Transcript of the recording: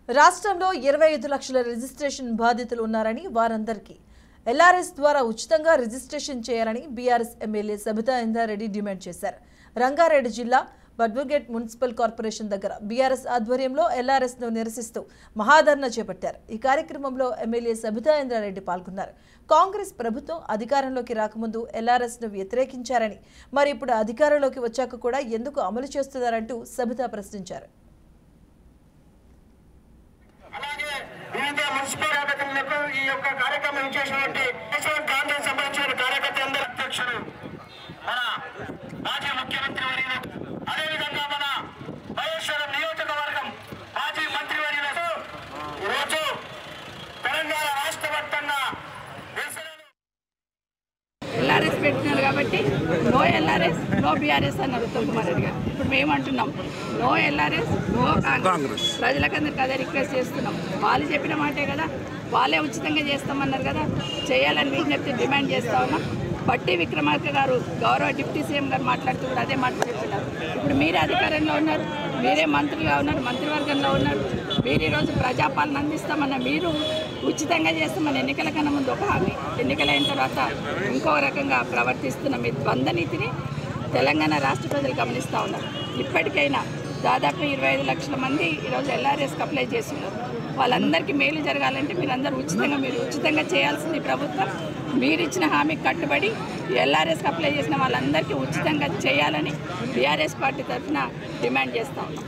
రాష్ట్రంలో 25 లక్షల రిజిస్ట్రేషన్ బాధితులు ఉన్నారని వారందరికీ ఎల్ఆర్ఎస్ ద్వారా ఉచితంగా రిజిస్ట్రేషన్ చేయాలని బీఆర్ఎస్ ఎమ్మెల్యే సబితా ఇంద్రారెడ్డి డిమాండ్ చేశారు. రంగారెడ్డి జిల్లా బడ్బుగేట్ మున్సిపల్ కార్పొరేషన్ దగ్గర బీఆర్ఎస్ ఆధ్వర్యంలో ఎల్ఆర్ఎస్ ను నిరసిస్తూ మహాధర్నా చేపట్టారు. ఈ కార్యక్రమంలో ఎమ్మెల్యే సబితా ఇంద్రారెడ్డి పాల్గొన్నారు. కాంగ్రెస్ ప్రభుత్వం అధికారంలోకి రాకముందు ఎల్ఆర్ఎస్ ను వ్యతిరేకించారని, మరి ఇప్పుడు అధికారంలోకి వచ్చాక కూడా ఎందుకు అమలు చేస్తున్నారంటూ సబితా ప్రశ్నించారు. కార్యక్రమం చేసినటువంటి కాంగ్రెస్ సంబంధించిన కార్యకర్తలందరూ అధ్యక్షుడు మన మాజీ ముఖ్యమంత్రి వర్యులు, అదేవిధంగా మన మహేశ్వరం నియోజకవర్గం మాజీ మంత్రి వర్యులు ఈరోజు తెలంగాణ రాష్ట్ర వ్యాప్తంగా ఎల్ఆర్ఎస్ పెట్టినారు కాబట్టి నో ఎల్ఆర్ఎస్ నో బీఆర్ఎస్ అన్నారు ఉత్తమ్ కుమార్ రెడ్డి గారు. ఇప్పుడు మేము అంటున్నాం నో ఎల్ఆర్ఎస్ నో కాంగ్రెస్. ప్రజలకందరికి అదే రిక్వెస్ట్ చేస్తున్నాం. వాళ్ళు చెప్పిన మాటే కదా, వాళ్ళే ఉచితంగా చేస్తామన్నారు కదా, చేయాలని విజ్ఞప్తి డిమాండ్ చేస్తా ఉన్నాం. బట్టి విక్రమార్క గారు గౌరవ డిప్యూటీ సీఎం గారు మాట్లాడుతూ కూడా అదే మాట చెప్తున్నారు. ఇప్పుడు మీరే అధికారంలో ఉన్నారు, మీరే మంత్రులుగా ఉన్నారు, మంత్రివర్గంలో ఉన్నారు. మీరు ఈరోజు ప్రజాపాలన అందిస్తామన్న మీరు ఉచితంగా చేస్తామని ఎన్నికల కన్నా ముందు ఒక హామీ, ఎన్నికలైన తర్వాత ఇంకో రకంగా ప్రవర్తిస్తున్న మీ ద్వంద్వ నీతిని తెలంగాణ రాష్ట్ర ప్రజలు గమనిస్తూ ఉన్నారు. ఇప్పటికైనా దాదాపు 25 లక్షల మంది ఈరోజు ఎల్ఆర్ఎస్కి అప్లై చేస్తున్నారు. వాళ్ళందరికీ మేలు జరగాలంటే మీరు ఉచితంగా చేయాల్సింది ప్రభుత్వం. మీరు ఇచ్చిన హామీకి కట్టుబడి ఎల్ఆర్ఎస్కి అప్లై చేసిన వాళ్ళందరికీ ఉచితంగా చేయాలని బీఆర్ఎస్ పార్టీ తరఫున డిమాండ్ చేస్తూ ఉన్నాం.